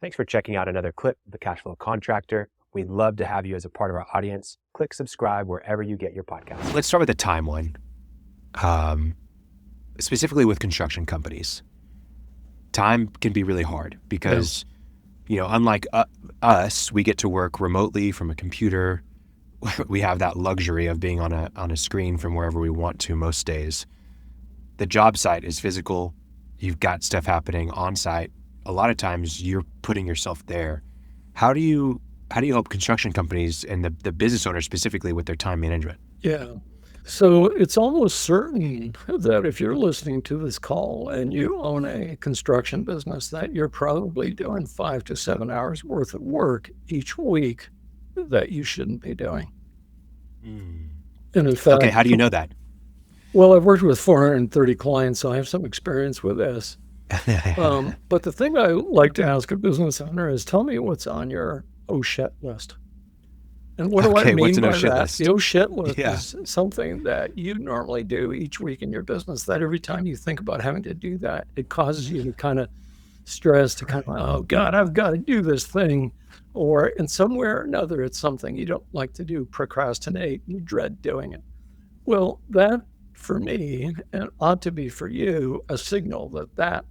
Thanks for checking out another clip of the Cashflow Contractor. We'd love to have you as a part of our audience. Click subscribe wherever you get your podcasts. Let's start with the time one, specifically with construction companies. Time can be really hard because, unlike us, we get to work remotely from a computer. We have that luxury of being on a screen from wherever we want to most days. The job site is physical. You've got stuff happening on site. A lot of times you're putting yourself there. How do you help construction companies and the business owners specifically with their time management? Yeah. So it's almost certain that if you're listening to this call and you own a construction business, that you're probably doing 5 to 7 hours worth of work each week that you shouldn't be doing. And in fact, okay, how do you know that? Well, I've worked with 430 clients, so I have some experience with this. But the thing I like to ask a business owner is, tell me what's on your oh shit list. And what do I mean what's an by oh shit that? list? The oh shit list is something that you normally do each week in your business, that every time you think about having to do that, it causes you to kind of stress, to kind of, oh God, I've got to do this thing. Or in some way or another, it's something you don't like to do, procrastinate, you dread doing it. Well, that for me, and ought to be for you, a signal that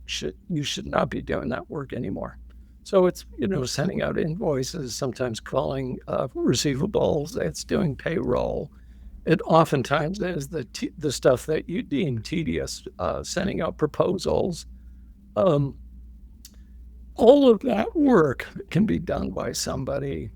you should not be doing that work anymore. So it's, sending out invoices, sometimes calling receivables, it's doing payroll. It oftentimes is the stuff that you deem tedious, sending out proposals. All of that work can be done by somebody,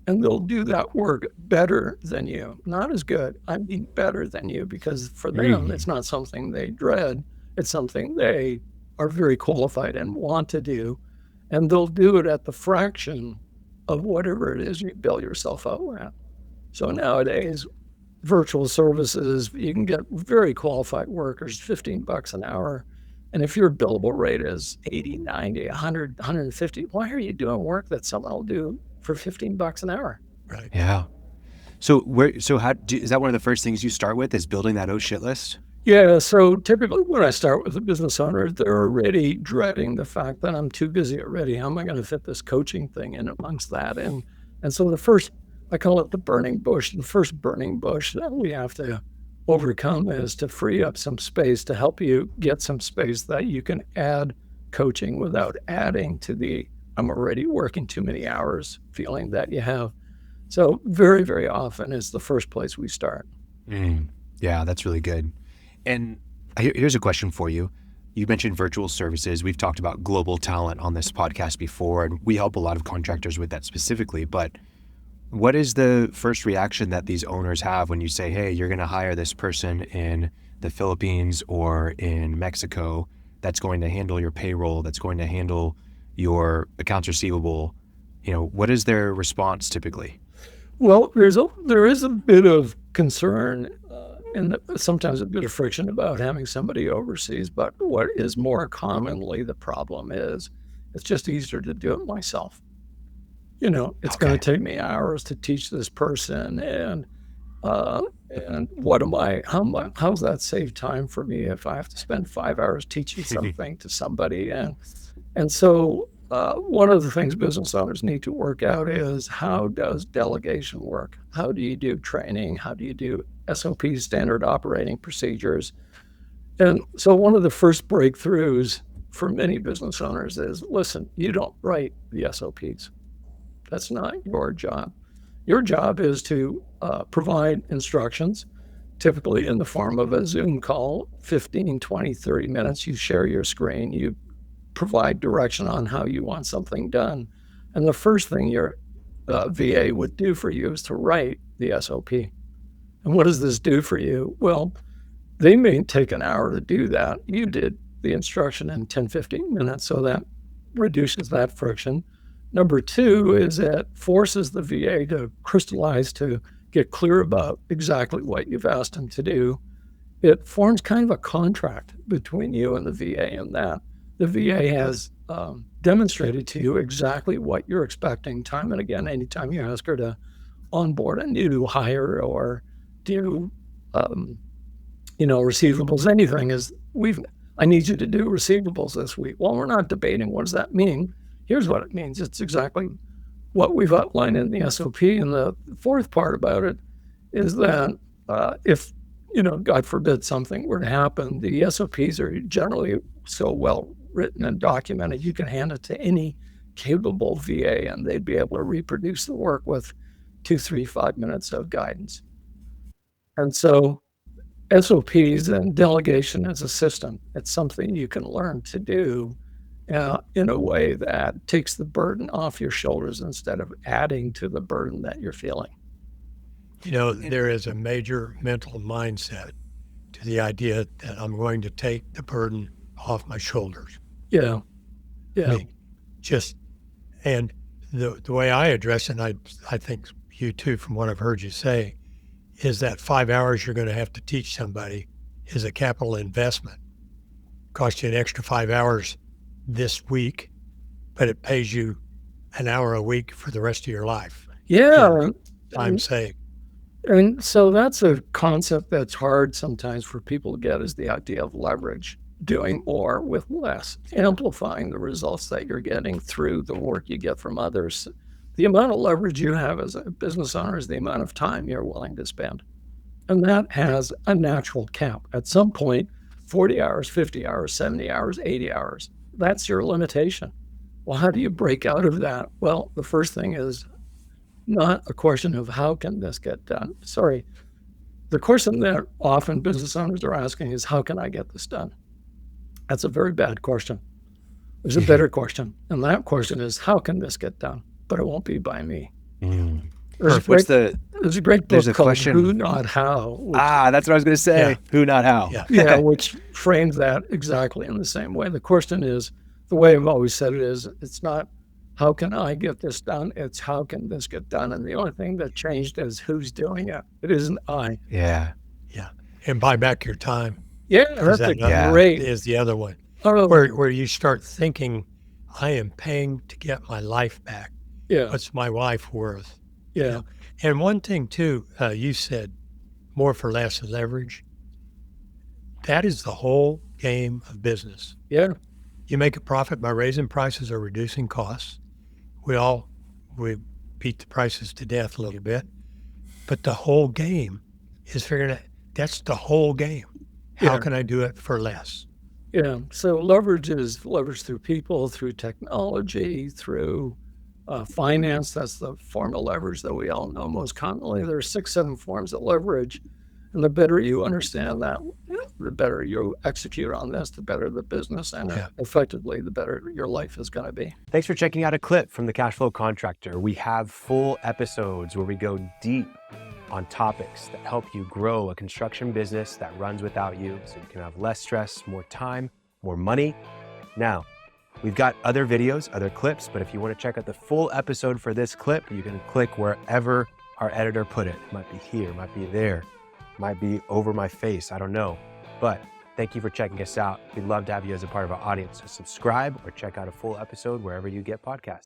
and they'll do that work better than you. Not as good, I mean better than you, because for them, it's not something they dread. It's something they are very qualified and want to do. And they'll do it at the fraction of whatever it is you bill yourself out at. So nowadays, virtual services, you can get very qualified workers, $15 an hour. And if your billable rate is 80, 90, 100, 150, why are you doing work that someone will do for $15 an hour? Right. Yeah. So is that one of the first things you start with, is building that oh shit list? Yeah. So typically when I start with a business owner, they're already dreading the fact that I'm too busy already. How am I going to fit this coaching thing in amongst that? And so I call it the burning bush. The first burning bush that we have to overcome is to free up some space, to help you get some space that you can add coaching without adding to the I'm already working too many hours feeling that you have. So very, very often is the first place we start. Yeah, that's really good. And here's a question for you. You mentioned virtual services. We've talked about global talent on this podcast before, and we help a lot of contractors with that specifically. But what is the first reaction that these owners have when you say, hey, you're going to hire this person in the Philippines or in Mexico that's going to handle your payroll, that's going to handle your accounts receivable? What is their response typically? Well, there is a bit of concern and sometimes a bit of friction about having somebody overseas. But what is more commonly the problem is it's just easier to do it myself. It's going to take me hours to teach this person, and how's that save time for me if I have to spend 5 hours teaching something to somebody? And so one of the things business owners need to work out is, how does delegation work? How do you do training? How do you do SOPs, standard operating procedures? And so one of the first breakthroughs for many business owners is, listen, you don't write the SOPs. That's not your job. Your job is to provide instructions, typically in the form of a Zoom call, 15, 20, 30 minutes. You share your screen, you provide direction on how you want something done. And the first thing your VA would do for you is to write the SOP. And what does this do for you? Well, they may take an hour to do that. You did the instruction in 10, 15 minutes, so that reduces that friction. Number two is it forces the VA to crystallize, to get clear about exactly what you've asked them to do. It forms kind of a contract between you and the VA, in that the VA has demonstrated to you exactly what you're expecting time and again. Anytime you ask her to onboard a new hire or do, receivables, anything, is I need you to do receivables this week. Well, we're not debating what does that mean. Here's what it means. It's exactly what we've outlined in the SOP. And the fourth part about it is that if, God forbid something were to happen, the SOPs are generally so well written and documented, you can hand it to any capable VA and they'd be able to reproduce the work with 2, 3, 5 minutes of guidance. And so SOPs and delegation as a system, it's something you can learn to do in a way that takes the burden off your shoulders instead of adding to the burden that you're feeling. There is a major mental mindset to the idea that I'm going to take the burden off my shoulders. Yeah. Yeah. And the way I address it, and I think you too, from what I've heard you say, is that 5 hours you're going to have to teach somebody is a capital investment. Cost you an extra 5 hours this week, but it pays you an hour a week for the rest of your life. Yeah. Time saved. And so that's a concept that's hard sometimes for people to get, is the idea of leverage, doing more with less, amplifying the results that you're getting through the work you get from others. The amount of leverage you have as a business owner is the amount of time you're willing to spend. And that has a natural cap. At some point, 40 hours, 50 hours, 70 hours, 80 hours, that's your limitation. Well, how do you break out of that? Well, the first thing is not a question of how can this get done? Sorry. The question that often business owners are asking is, how can I get this done? That's a very bad question. There's a better question. And that question is, how can this get done? But it won't be by me. There's a great book called Who Not How. That's what I was going to say. Yeah. Who Not How. Yeah, which frames that exactly in the same way. The question is, the way I've always said it is, it's not how can I get this done? It's how can this get done? And the only thing that changed is who's doing it. It isn't I. Yeah. Yeah. And buy back your time. Yeah, that's great. Is the other one. Where you start thinking, I am paying to get my life back. Yeah. What's my life worth? Yeah. And one thing too, you said more for less leverage. That is the whole game of business. Yeah. You make a profit by raising prices or reducing costs. We beat the prices to death a little bit, but the whole game is figuring out, that's the whole game. How can I do it for less? Yeah. So leverage is leverage through people, through technology, through finance. That's the form of leverage that we all know most commonly. There are 6, 7 forms of leverage. And the better you understand that, the better you execute on this, the better the business, and effectively, the better your life is going to be. Thanks for checking out a clip from the Cashflow Contractor. We have full episodes where we go deep on topics that help you grow a construction business that runs without you, so you can have less stress, more time, more money. Now, we've got other videos, other clips, but if you want to check out the full episode for this clip, you can click wherever our editor put it. It might be here, it might be there. Might be over my face, I don't know. But thank you for checking us out. We'd love to have you as a part of our audience. So subscribe or check out a full episode wherever you get podcasts.